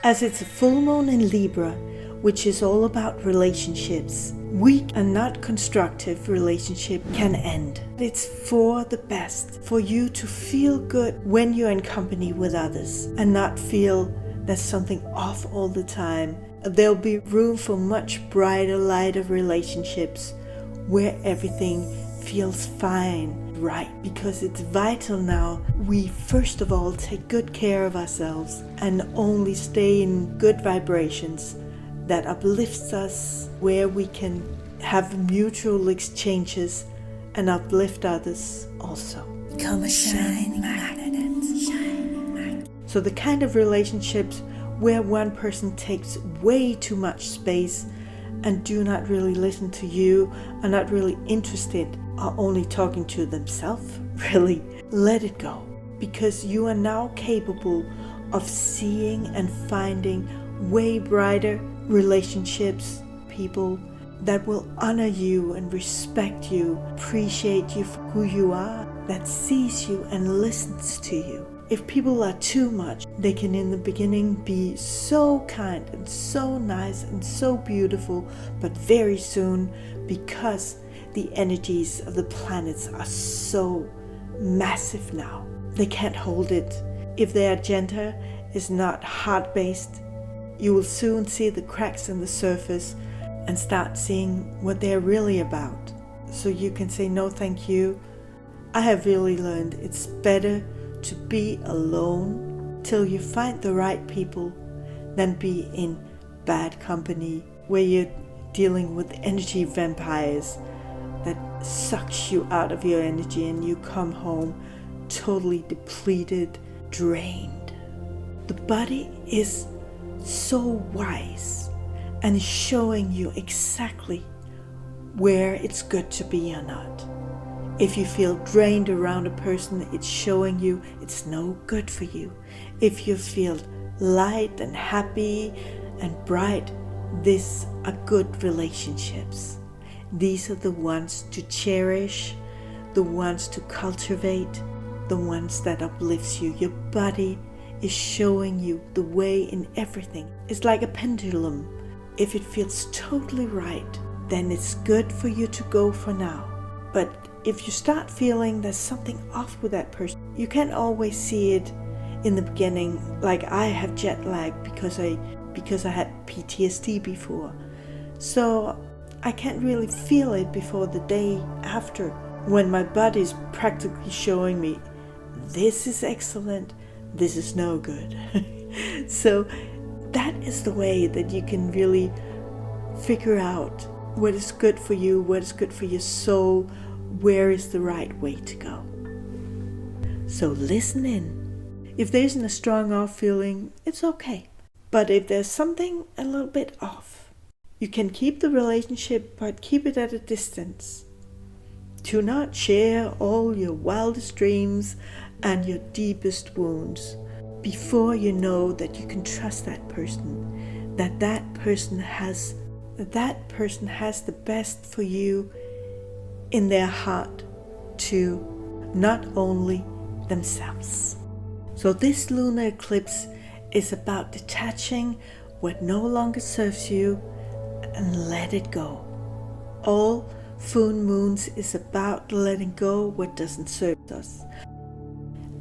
As it's a full moon in Libra, which is all about relationships, weak and not constructive relationship can end. It's for the best, for you to feel good when you're in company with others and not feel there's something off all the time. There'll be room for much brighter, lighter relationships where everything feels fine, right? Because it's vital now we first of all take good care of ourselves and only stay in good vibrations that uplifts us, where we can have mutual exchanges and uplift others also. Become a shining magnet. So the kind of relationships where one person takes way too much space and do not really listen to you, are not really interested, are only talking to themselves, really, let it go. Because you are now capable of seeing and finding way brighter relationships, people that will honor you and respect you, appreciate you for who you are, that sees you and listens to you. If people are too much, they can in the beginning be so kind and so nice and so beautiful, but very soon, because the energies of the planets are so massive now, they can't hold it. If their agenda is not heart-based, you will soon see the cracks in the surface and start seeing what they're really about. So you can say, no thank you. I have really learned it's better to be alone till you find the right people than be in bad company where you're dealing with energy vampires that sucks you out of your energy and you come home totally depleted, drained. The body is so wise and is showing you exactly where it's good to be or not. If you feel drained around a person, it's showing you it's no good for you. If you feel light and happy and bright, these are good relationships. These are the ones to cherish, the ones to cultivate, the ones that uplifts you. Your body is showing you the way in everything. It's like a pendulum. If it feels totally right, then it's good for you to go for now. But if you start feeling there's something off with that person, you can't always see it in the beginning. Like I have jet lag because I had PTSD before. So I can't really feel it before the day after, when my body's practically showing me this is excellent, this is no good. So that is the way that you can really figure out what is good for you, what is good for your soul, where is the right way to go. So listen in. If there isn't a strong off feeling, it's okay. But if there's something a little bit off, you can keep the relationship, but keep it at a distance. Do not share all your wildest dreams and your deepest wounds before you know that you can trust that person, that person has the best for you in their heart to not only themselves. So this lunar eclipse is about detaching what no longer serves you and let it go. All full moons is about letting go what doesn't serve us.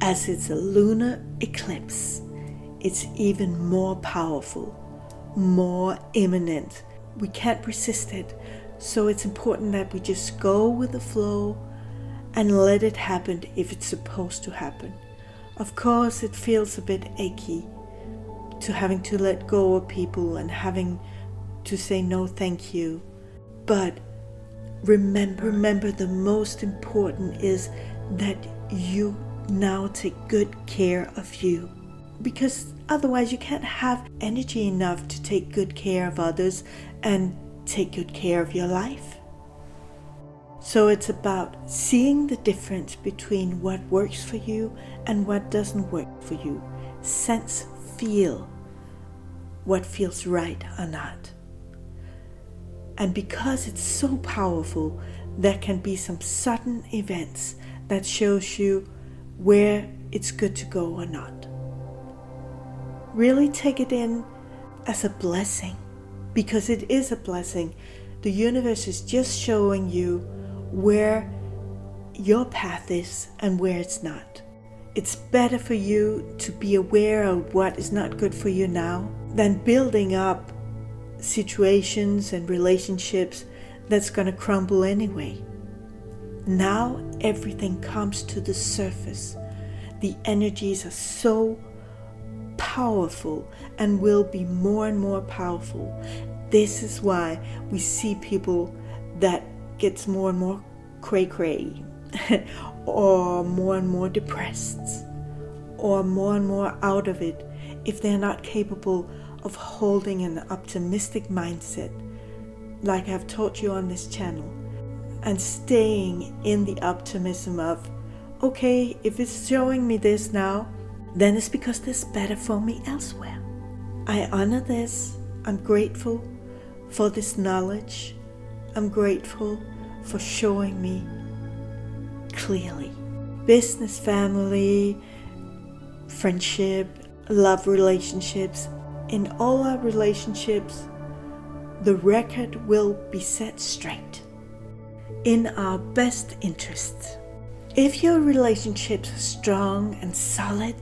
As it's a lunar eclipse, it's even more powerful, more imminent. We can't resist it. So it's important that we just go with the flow and let it happen if it's supposed to happen. Of course, it feels a bit achy to having to let go of people and having to say no thank you. But remember the most important is that you now take good care of you. Because otherwise you can't have energy enough to take good care of others and take good care of your life. So it's about seeing the difference between what works for you and what doesn't work for you. Feel what feels right or not. And because it's so powerful, there can be some sudden events that shows you where it's good to go or not. Really take it in as a blessing, because it is a blessing. The universe is just showing you where your path is and where it's not. It's better for you to be aware of what is not good for you now than building up situations and relationships that's going to crumble anyway. Now everything comes to the surface. The energies are so powerful and will be more and more powerful. This is why we see people that gets more and more cray-cray or more and more depressed or more and more out of it if they're not capable of holding an optimistic mindset like I've taught you on this channel, and staying in the optimism of, okay, if it's showing me this now, then it's because there's better for me elsewhere. I honor this. I'm grateful for this knowledge. I'm grateful for showing me clearly. Business, family, friendship, love relationships. In all our relationships, the record will be set straight in our best interests. If your relationships are strong and solid,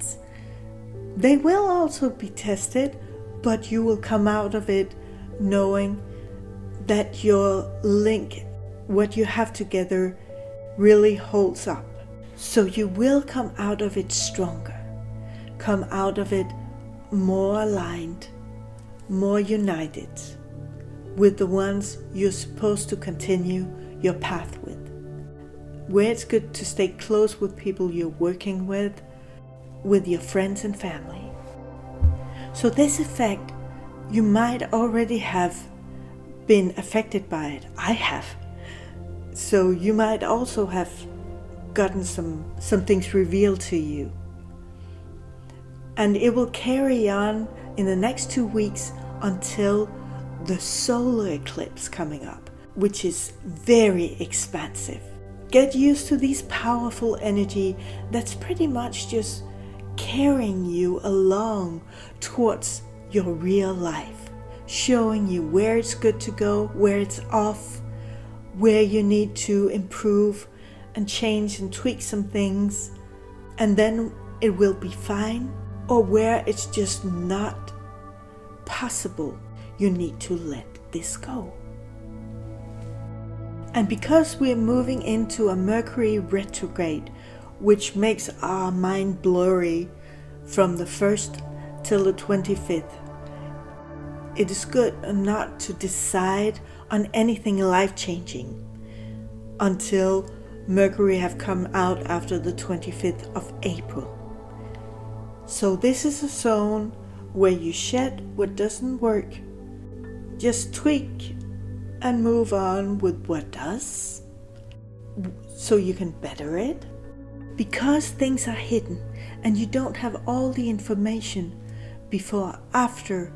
they will also be tested, but you will come out of it knowing that your link, what you have together, really holds up. So you will come out of it stronger, come out of it more aligned, more united with the ones you're supposed to continue your path with. Where it's good to stay close with people you're working with your friends and family. So this effect, you might already have been affected by it. I have. So you might also have gotten some things revealed to you. And it will carry on in the next 2 weeks until the solar eclipse coming up, which is very expansive. Get used to these powerful energy that's pretty much just carrying you along towards your real life, showing you where it's good to go, where it's off, where you need to improve and change and tweak some things, and then it will be fine, or where it's just not possible, you need to let this go. And because we're moving into a Mercury retrograde, which makes our mind blurry from the 1st till the 25th, it is good not to decide on anything life-changing until Mercury have come out after the 25th of April. So this is a zone where you shed what doesn't work, just tweak and move on with what does, so you can better it. Because things are hidden and you don't have all the information before after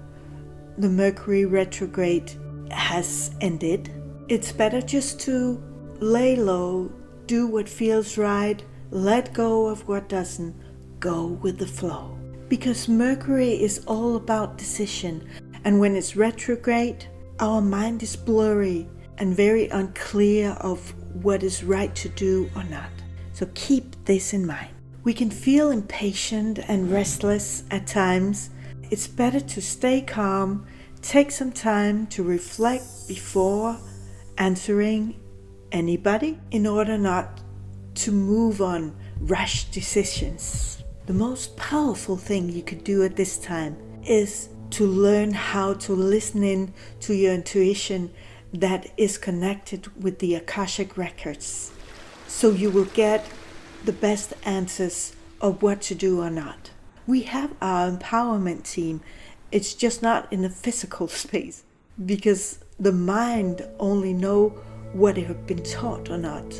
the Mercury retrograde has ended, it's better just to lay low, do what feels right, let go of what doesn't, go with the flow. Because Mercury is all about decision, and when it's retrograde, our mind is blurry and very unclear of what is right to do or not. So keep this in mind. We can feel impatient and restless at times. It's better to stay calm, take some time to reflect before answering anybody in order not to move on rash decisions. The most powerful thing you could do at this time is to learn how to listen in to your intuition that is connected with the Akashic records, so you will get the best answers of what to do or not. We have our empowerment team. It's just not in the physical space, because the mind only know what it has been taught or not,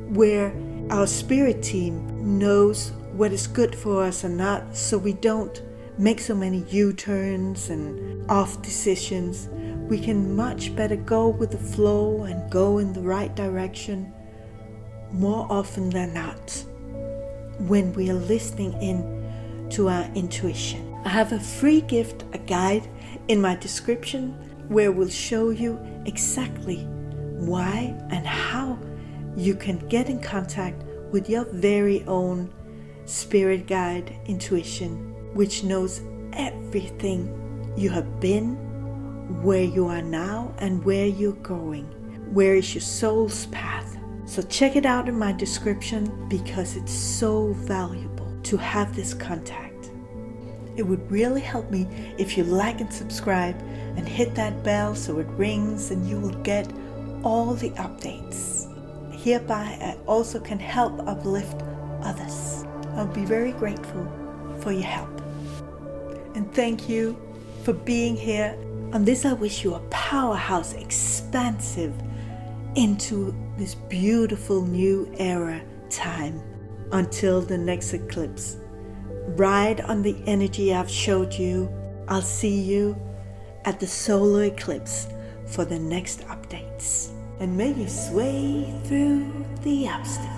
where our spirit team knows what is good for us or not, so we don't make so many U-turns and off decisions. We can much better go with the flow and go in the right direction more often than not when we are listening in to our intuition. I have a free gift, a guide. in my description, where we'll show you exactly why and how you can get in contact with your very own spirit guide intuition, which knows everything you have been, where you are now, and where you're going. Where is your soul's path? So check it out in my description, because it's so valuable to have this contact. It would really help me if you like and subscribe and hit that bell so it rings and you will get all the updates. Hereby I also can help uplift others. I'll be very grateful for your help. And thank you for being here. On this I wish you a powerhouse, expansive into this beautiful new era time. Until the next eclipse, ride on the energy I've showed you. I'll see you at the solar eclipse for the next updates. And may you sway through the obstacles.